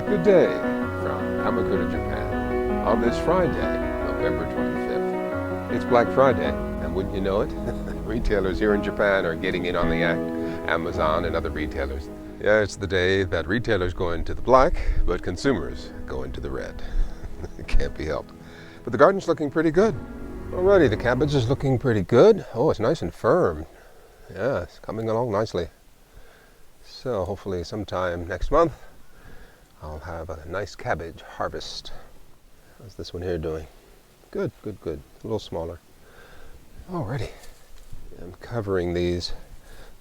Good day from Kamakura, Japan, on this Friday, November 25th. It's Black Friday, and wouldn't you know it, retailers here in Japan are getting in on the act, Amazon and other retailers. Yeah, it's the day that retailers go into the black, but consumers go into the red. It can't be helped. But the garden's looking pretty good. Alrighty, the cabbage is looking pretty good. Oh, it's nice and firm. Yeah, it's coming along nicely. So hopefully sometime next month, I'll have a nice cabbage harvest. How's this one here doing? Good, good, good. A little smaller. Alrighty. I'm covering these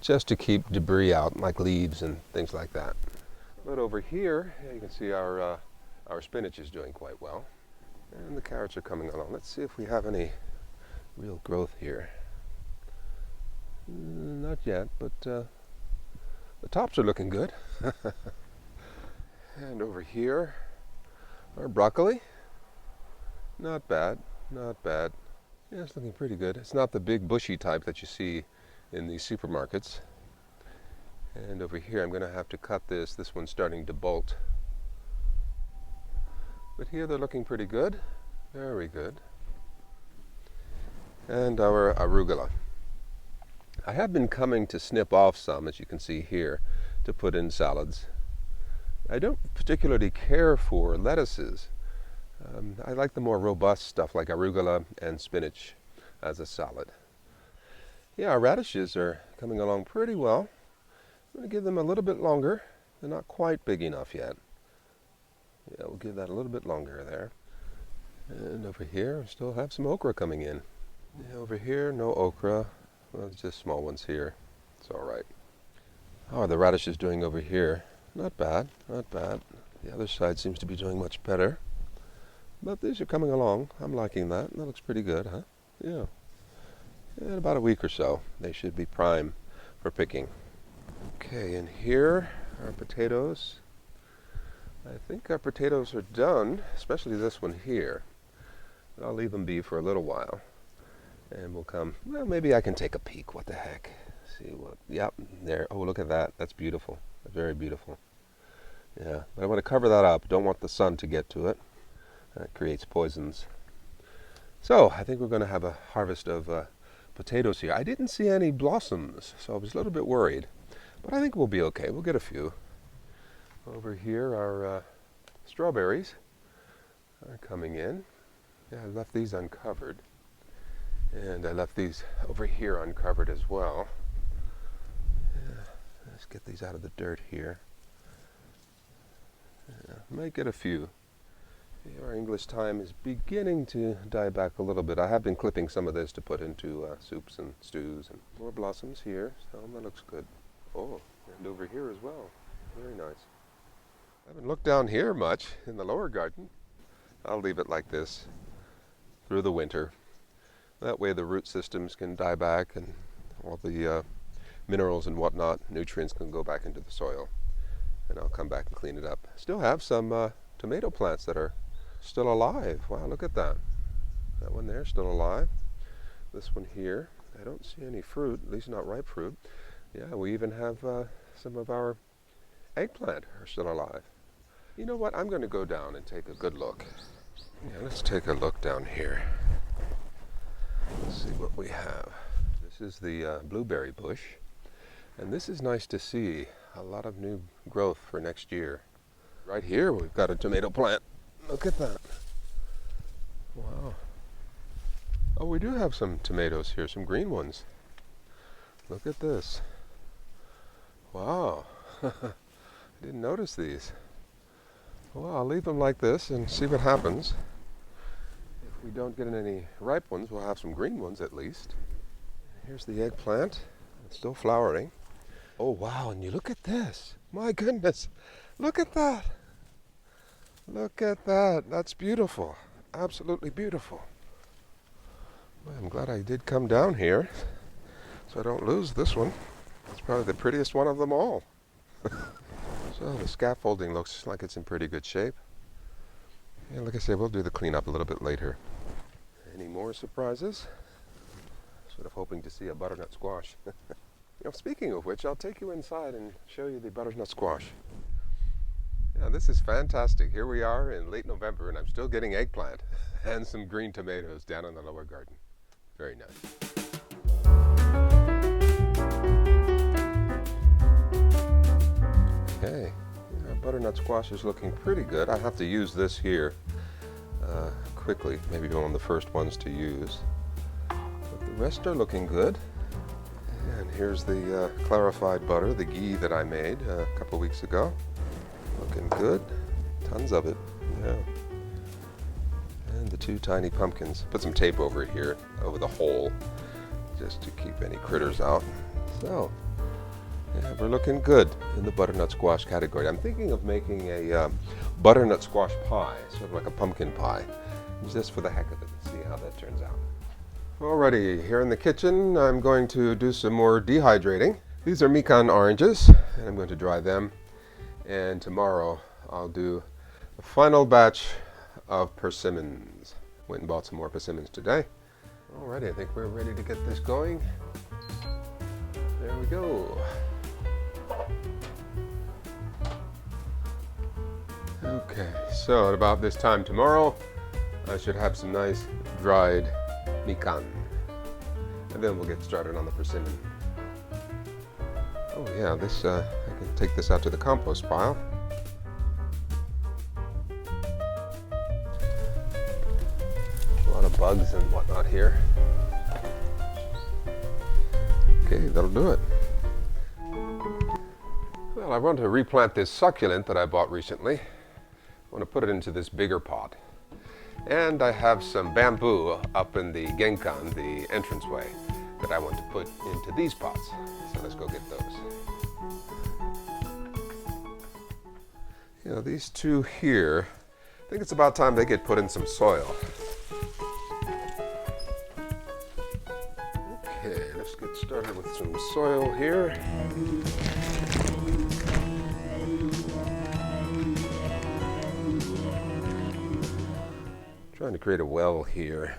just to keep debris out, like leaves and things like that. But over here, you can see our spinach is doing quite well. And the carrots are coming along. Let's see if we have any real growth here. Not yet, but the tops are looking good. And over here, our broccoli. Not bad, not bad. Yeah, it's looking pretty good. It's not the big bushy type that you see in these supermarkets. And over here, I'm going to have to cut this. This one's starting to bolt. But here they're looking pretty good. Very good. And our arugula. I have been coming to snip off some, as you can see here, to put in salads. I don't particularly care for lettuces. I like the more robust stuff like arugula and spinach as a salad. Yeah, our radishes are coming along pretty well. I'm going to give them a little bit longer. They're not quite big enough yet. Yeah, we'll give that a little bit longer there. And over here, we still have some okra coming in. Yeah, over here, no okra. Well, it's just small ones here. It's all right. How are the radishes doing over here? Not bad, not bad. The other side seems to be doing much better. But these are coming along. I'm liking that. That looks pretty good, huh? Yeah. In about a week or so, they should be prime for picking. Okay, and here are potatoes. I think our potatoes are done, especially this one here. But I'll leave them be for a little while. And we'll come, well, maybe I can take a peek. What the heck? See what, yep, there. Oh, look at that. That's beautiful. Very beautiful. Yeah, but I want to cover that up. Don't want the sun to get to it. That creates poisons. So I think we're going to have a harvest of potatoes here. I didn't see any blossoms, so I was a little bit worried. But I think we'll be okay. We'll get a few. Over here are strawberries are coming in. Yeah, I left these uncovered. And I left these over here uncovered as well. Yeah, let's get these out of the dirt here. Yeah, might get a few. Our English thyme is beginning to die back a little bit. I have been clipping some of this to put into soups and stews. And more blossoms here, so that looks good. Oh, and over here as well. Very nice. I haven't looked down here much in the lower garden. I'll leave it like this through the winter. That way the root systems can die back and all the minerals and whatnot, nutrients can go back into the soil. And I'll come back and clean it up. Still have some tomato plants that are still alive. Wow, look at that. That one there, still alive. This one here, I don't see any fruit, at least not ripe fruit. Yeah, we even have some of our eggplant are still alive. You know what, I'm going to go down and take a good look. Yeah, let's take a look down here. Let's see what we have. This is the blueberry bush. And this is nice to see. A lot of new growth for next year. Right here we've got a tomato plant. Look at that. Wow. Oh, we do have some tomatoes here, some green ones. Look at this. Wow. I didn't notice these. Well, I'll leave them like this and see what happens. If we don't get any ripe ones, we'll have some green ones at least. Here's the eggplant. It's still flowering. Oh, wow, and you look at this. My goodness, look at that. Look at that. That's beautiful. Absolutely beautiful. Well, I'm glad I did come down here so I don't lose this one. It's probably the prettiest one of them all. So the scaffolding looks like it's in pretty good shape. And like I said, we'll do the cleanup a little bit later. Any more surprises? Sort of hoping to see a butternut squash. Speaking of which, I'll take you inside and show you the butternut squash. Yeah, this is fantastic. Here we are in late November and I'm still getting eggplant and some green tomatoes down in the lower garden. Very nice. Okay, our butternut squash is looking pretty good. I have to use this here quickly, maybe one of the first ones to use. But the rest are looking good. And here's the clarified butter, the ghee that I made a couple weeks ago. Looking good. Tons of it. Yeah. And the two tiny pumpkins. Put some tape over here, over the hole, just to keep any critters out. So, yeah, we're looking good in the butternut squash category. I'm thinking of making a butternut squash pie, sort of like a pumpkin pie, just for the heck of it. See how that turns out. Alrighty, here in the kitchen, I'm going to do some more dehydrating. These are Mikan oranges, and I'm going to dry them. And tomorrow, I'll do a final batch of persimmons. Went and bought some more persimmons today. Alrighty, I think we're ready to get this going. There we go. Okay, so at about this time tomorrow, I should have some nice dried mikan. And then we'll get started on the persimmon. Oh yeah, this I can take this out to the compost pile. A lot of bugs and whatnot here. Okay, that'll do it. Well, I want to replant this succulent that I bought recently. I want to put it into this bigger pot. And I have some bamboo up in the genkan, the entranceway, that I want to put into these pots. So let's go get those. You know, these two here, I think it's about time they get put in some soil. Okay, let's get started with some soil here. Trying to create a well here.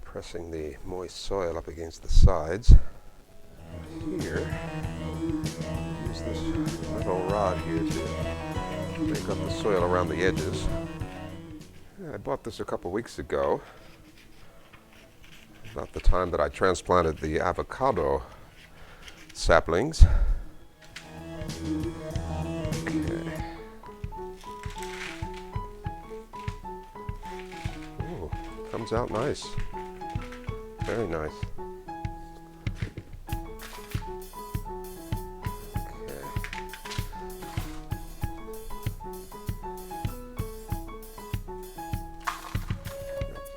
Pressing the moist soil up against the sides. Here, use this little rod here to make up the soil around the edges. I bought this a couple weeks ago, about the time that I transplanted the avocado saplings. Okay. Ooh, comes out nice. Very nice.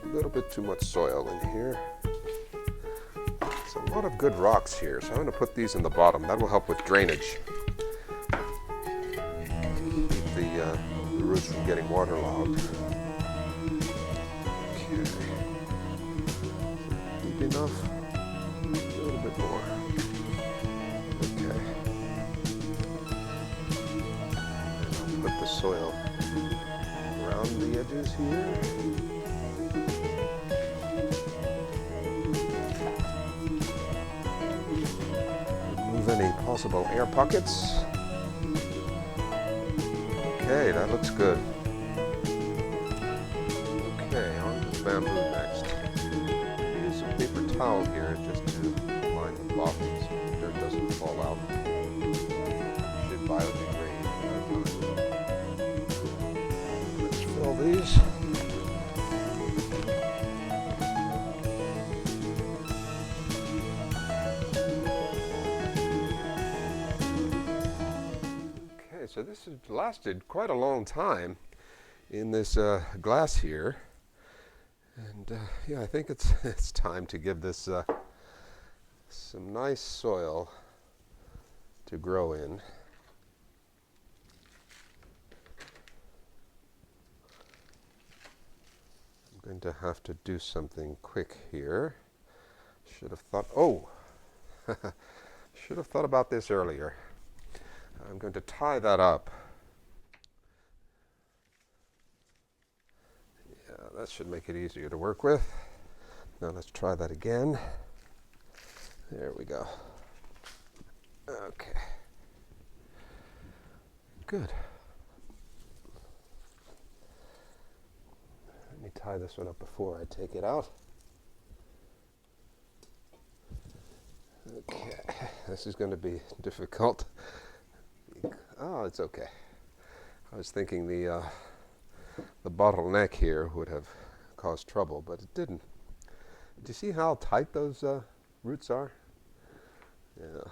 A little bit too much soil in here. There's a lot of good rocks here, so I'm going to put these in the bottom. That will help with drainage. Keep the roots from getting waterlogged. Okay. Deep enough? A little bit more. Okay. I'll put the soil around the edges here. Any possible air pockets. Okay, that looks good. Okay, on to the bamboo next. Use a paper towel here just to line the bottom so the dirt doesn't fall out. Should biodegrade. Let's fill these. So this has lasted quite a long time in this glass here, and yeah, I think it's time to give this some nice soil to grow in. I'm going to have to do something quick here. Should have thought. Oh, should have thought about this earlier. I'm going to tie that up. Yeah, that should make it easier to work with. Now let's try that again. There we go. Okay. Good. Let me tie this one up before I take it out. Okay, this is going to be difficult. Oh, it's okay. I was thinking the bottleneck here would have caused trouble, but it didn't. Do you see how tight those roots are? Yeah.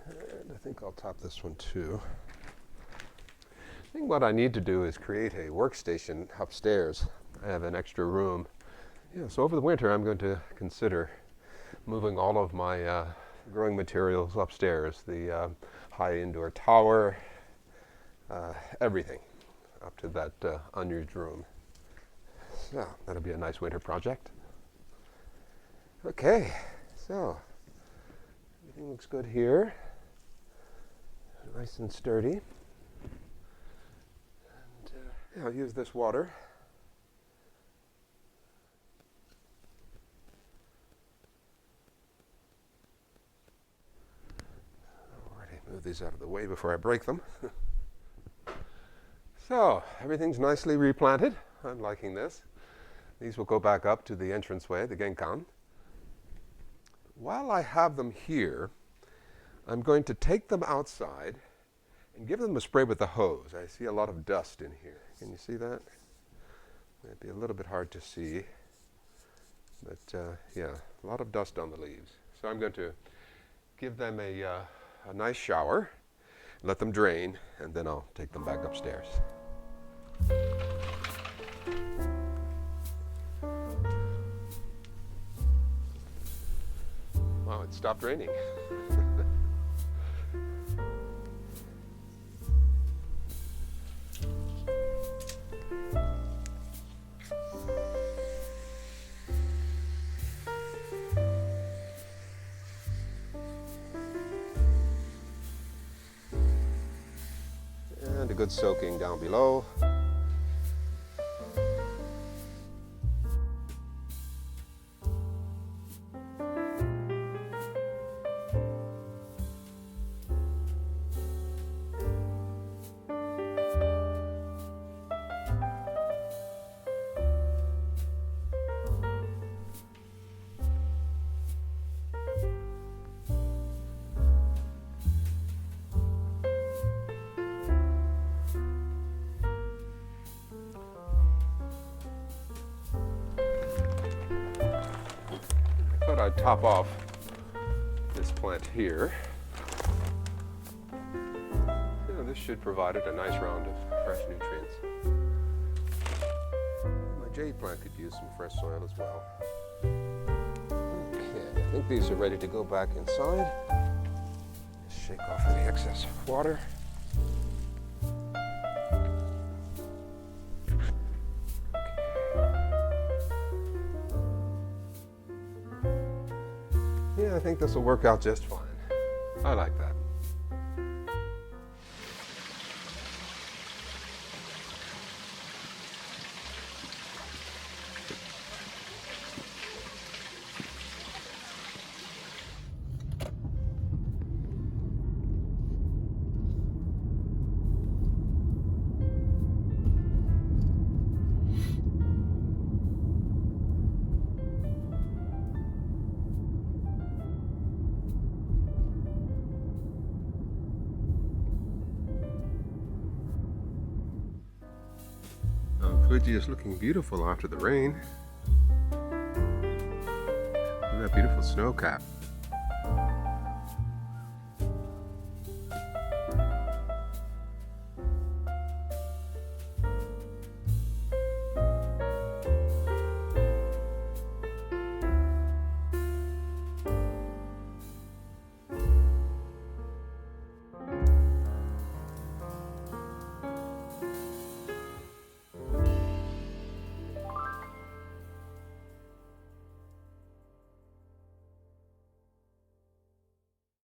And I think I'll top this one too. I think what I need to do is create a workstation upstairs. I have an extra room. Yeah, so over the winter I'm going to consider moving all of my growing materials upstairs, the high indoor tower, everything up to that unused room. So that'll be a nice winter project. Okay, so everything looks good here. Nice and sturdy. And yeah, I'll use this water. Move these out of the way before I break them. So, everything's nicely replanted. I'm liking this. These will go back up to the entranceway, the genkan. While I have them here, I'm going to take them outside and give them a spray with the hose. I see a lot of dust in here. Can you see that? Might be a little bit hard to see. But yeah, a lot of dust on the leaves. So I'm going to give them a nice shower, let them drain, and then I'll take them back upstairs. Wow, it stopped raining. And a good soaking down below. I'd top off this plant here. Yeah, this should provide it a nice round of fresh nutrients. My jade plant could use some fresh soil as well. Okay, I think these are ready to go back inside. Just shake off any excess water. I think this will work out just fine. I like that. Fuji is looking beautiful after the rain. Look at that beautiful snow cap.